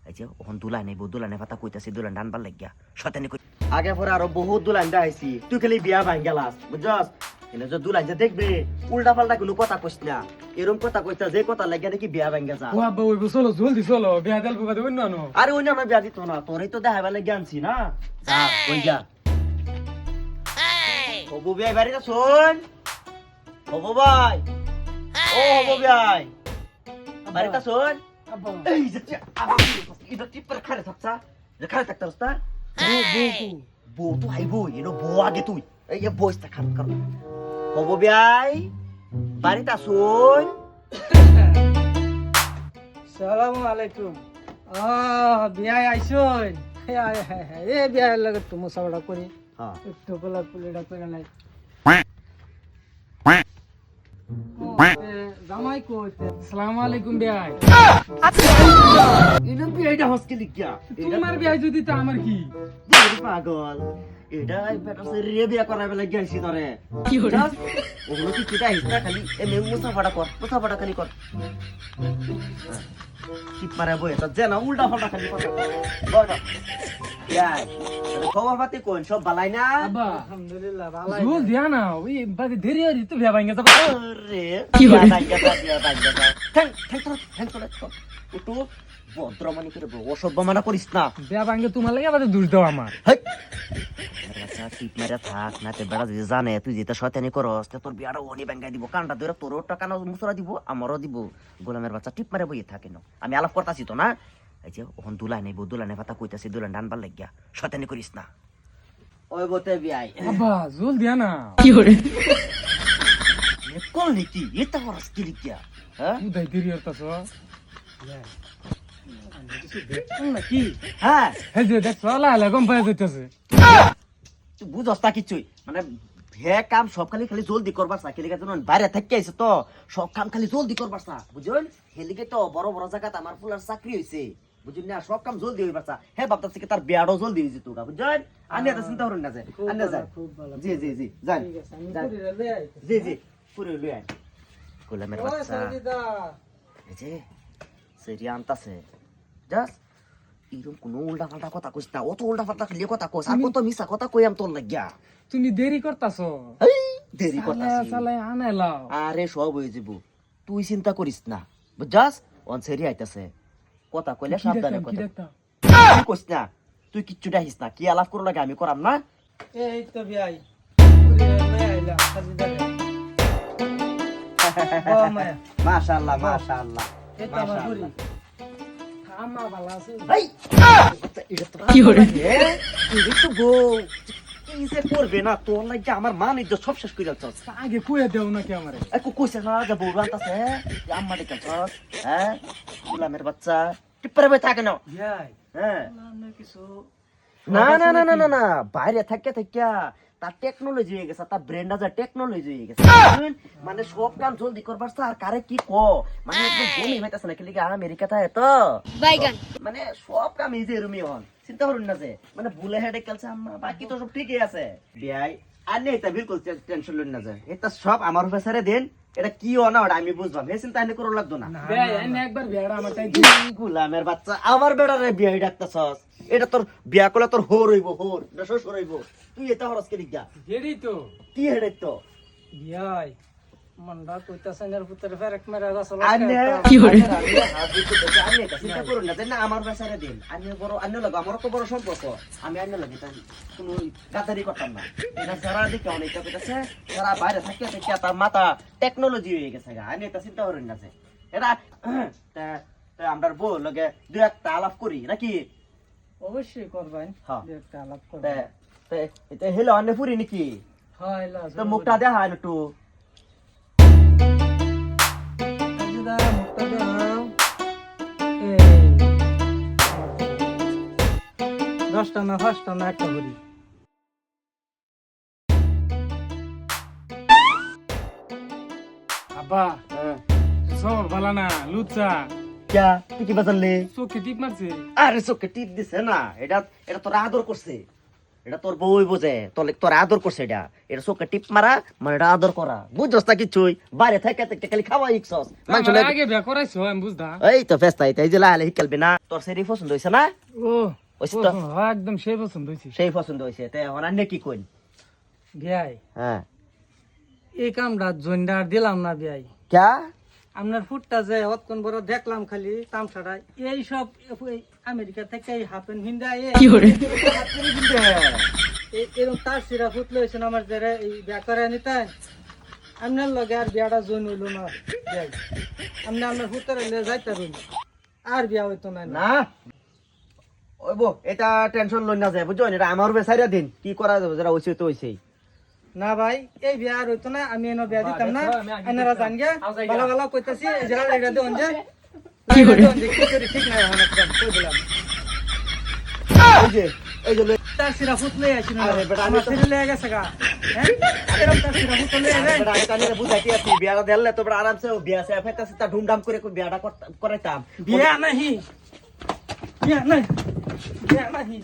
এই যে ওখান দুলা নেব দুলানে পাতা কইতাছি দুলান ডানবার লাগিয়া শয়তানি কই আগে পরে আরো বহুত দুলান দেখাইছি তুই খালি বিয়া ভাঙ গেলাস বুঝছস এনে যে দুলান যে দেখবে উল্টা পাল্টা কোনো কথা কইস না এরকম কথা কইতা যে কথা লাগিয়া দেখি বিয়া ভাঙ যা ও আব্বা ওই চলো জলদি চলো বিয়া দেল বাদে অন্য আনো আরে অন্য না বিয়া দিত না তোরই তো দেখাইবার লাগি আনছি না যা কই যা হবু বিয়া বাড়িতে শুন হবু ভাই ও হবু ভাই বাড়িতে শুন আব্বা এই যে আবার এটা টিপার খারে থাকছা যে খারে থাকতা রাস্তা বউ তো আইব এনো বউ আগে তুই এই বইসটা খাম কর হবু ভাই বাড়িতে শুন সালামু আলাইকুম বিয়া আইছন এ বিয়া লাগে তুমি সবটা করি হ্যাঁ একটু গোলাপ ফুলটা করে নাই জামাই কইতে আসসালামু আলাইকুম বিয়াই এনো বিয়াইটা হসকে লিখিয়া তোমার বিয়াই যদি তা আমার কি পাগল এটা বেটা সে রে বিয়া করাবে লাগি আইছি তোরে কি হরে ওগুলো কি কিটা হিসনা খালি এনে মুসাফাটা খালি কর টিপ মারা বই তো জানা উল্টা ফাল্টা খালি কথা বড় ইয়াই খবর পাতি কোন সব বালাই না আব্বা আলহামদুলিল্লাহ ভালো জল দিয়া না ওই বাদে দেরি হরি তো বিয়া ভাঙ্গা যাব আরে কি হরে থ্যাংক উঠু ভদ্রমানি করে অসভ্য মানা করিস না বিয়া ভাঙ্গে তোমার লাগে বাদে দূর দাও আমার আচ্ছা টিপ মারা থাক না তে বেড়া যদি জানে তুই যেটা শয়তানি করস তে তোর বিয়াটা ওনি ব্যাঙ্গাই দিব কানটা ধরে তোর টাকা না মুসরা দিব আমারও দিব গোলামের বাচ্চা টিপ মারে বইয়ে থাকে না আমি আলাপ করতাছি তো না এই যে ওখান দুলাই নেব দুলানে পাতা কইতাছি দুলান ডানবার লাগিয়া শয়তানি করিস না ওই বতে বিয়াই আব্বা জল দিয়া না কি হরে কোন নীতি এটা হরস কি লিখিয়া হ্যাঁ উদয় দেরি হতাছ নাকি হ্যাঁ এই যে দেখ চলা গম পাই যাইতেছে তুই বুঝস তা কিছুই মানে হে কাম সব খালি খালি জলদি করবার চা খেলিকে যেন বাইরে থেকে আইছে তো সব কাম খালি জলদি করবার চা বুঝলেন হেলিকে তো বড় বড় জায়গাতে আমার ফুলার চাকরি হইছে বুঝুন না সব কাম জলদি হইবার চা হে বাপটা থেকে তার বিয়াড়ও জলদি হইছে তো বুঝলেন আমি এত চিন্তা করেন না যে আন্না যায় জি জি জি যান জি জি পুরো লই আই গোলামের বাচ্চা এই যে সেরিয়া আনতাছে জাস্ট এরকম কোনো উল্টা পাল্টা কথা কইস না অত উল্টা পাল্টা খালি কথা কইস আর কত মিছা কথা কইয়াম তোর লাগিয়া তুমি দেরি করতাছো এই দেরি করতাছি সালে আনাইলাও আরে সব হয়ে যাব তুই চিন্তা করিস না বুঝছস অন সেরি আইতাছে কথা কইলে সাবধানে কথা তুই কইস না তুই কিচ্ছু ডাহিস না কি আলাপ করো লাগে আমি করাম না এই তো বিয়াই পুরে লই আইলা সাজি দাও ও মায়া মাশাআল্লাহ মাশাআল্লাহ এটা আমার বুড়ি আমা ভালো আছে এই কি হরে তুই তো গো কি যে করবে না তোর লাগে আমার মান ইজ্জত সব শেষ করে যাচ্ছস আগে কুয়ে দেও নাকি আমারে একটু কইছে না যে বউ আনতাছে আম্মা দেখছস হ্যাঁ গোলামের বাচ্চা টিপরে বই থাকে না বিয়াই হ্যাঁ না কিছু না না না না না না বাইরে থাকে থাকিয়া তার টেকনোলজি হয়ে গেছে তার ব্রেনটা যা টেকনোলজি হয়ে গেছে মানে সব কাম জলদি করবার আর কারে কি ক মানে একদম বমি হইতাছে না কি আমেরিকাতে তো বাইগান মানে সব কাম ইজি রুমি হন চিন্তা করুন না যে মানে ভুলে হেডে খেলছে আম্মা বাকি তো সব ঠিকই আছে বিয়াই আর নেই এটা বিলকুল টেনশন লইন না যায় এটা সব আমার উপরে ছেড়ে দেন এটা কি ও না ওটা আমি বুঝলাম হে চিন্তা এনে করো লাগতো না বিয়াই এনে একবার বিয়াড়া আমার তাই গোলামের বাচ্চা আমার বেড়ারে বিয়া ডাকতাছস এটা তোর বিয়া করলে তোর হোর হইব হোর এটা শ্বশুর হইব তুই এটা হরস কে লিখা হেডি তো কি হেডে তো বিয়াই মন্ডা কইতা সঙ্গের পুত্র ফের এক মেরা গাছ আনে কি হরে আনে এটা চিন্তা করুন না না আমার বাসারে দিন আনে বড় আনে লাগো আমার তো বড় সম্পর্ক আমি আনে লাগি তাই কোনো গাদারি করতাম না এটা যারা দেখে অনেক কইতাছে যারা বাইরে থাকে থেকে তার মাথা টেকনোলজি হয়ে গেছে আনে এটা চিন্তা করুন না যে এটা আমরা বউ লগে দুই একটা আলাপ করি নাকি অবশ্যই করবেন হ্যাঁ একটা আলাপ করবেন এটা হেলো আনে পুরি নাকি হ্যাঁ এলা তো মুখটা দেখা একটু মুখটা দাও এই 10টা না 5টা না একটা করি আব্বা সব ভালো না লুচা क्या তুই কি বাজারলে চোখে টিপ মারছে আরে চোখে টিপ দিছে না এটা এটা তোর আদর করছে এটা তোর বউই বোঝে, তোর আদর করছে, এটা চোখে টিপ মারা মানে এটা আদর করা, বুঝছস না কিছুই, বাইরে থেকে খালি খাওয়া ইচ্ছস মানুষ। আগে বিয়া করাইছো আমি বুঝদা। এই তো ফেস্তাই তাই যে লালে হিকালবি না, তোর সেরি পছন্দ হইছে না? ও হইছে তো, একদম সেই পছন্দ হয়েছে। সেই পছন্দ হইছে, তাই এখন আর কি কইন? বিয়াই হ্যাঁ এই কামটা জন্ডার দিলাম না বিয়াই। ক্যা? আপনার ফুটটা যে অতক্ষণ বড় দেখলাম খালি তামসাটা, এই সব আমেরিকা থেকে এই হাফ প্যান্ট হিন্দা এরকম তার সিরা ফুট লইছেন আমার যারা এই বিয়া করে নিতেন, আপনার লগে আর বিয়াটা জয়েন হইল না বিয়াই। আপনি আপনার ফুটারে লিয়ে যাইতে রইল, আর বিয়া হইতো না। না ওইবো, এটা টেনশন লই না যায়, বুঝছেন? এটা আমার বেসাইরা দিন, কি করা যাবে, যারা হইছে তো হইছেই। না ভাই এই বিয়া আর হইতো না, আমি এনে বিয়া দিতাম না। আপনারা জান গে ভালো ভালো কইতাছি, যারা লাগা দেন যে কি করে ঠিক নাই এখন একদম কই বললাম। এই যে তার সিরা ফুট লই আইছি না, আরে বেটা, আমার ছেলে লয়ে গেছে গা। হ্যাঁ এরকম তার সিরা ফুট লই আইলে বেটা, আমি তাহলে বুঝাইতে আছি, বিয়াটা দিলে তো বেটা আরামসে বিয়া সে ফেতাছে, তা ধুমধাম করে বিয়াটা করাইতাম। বিয়া নাহি, বিয়া নাই, বিয়া নাহি।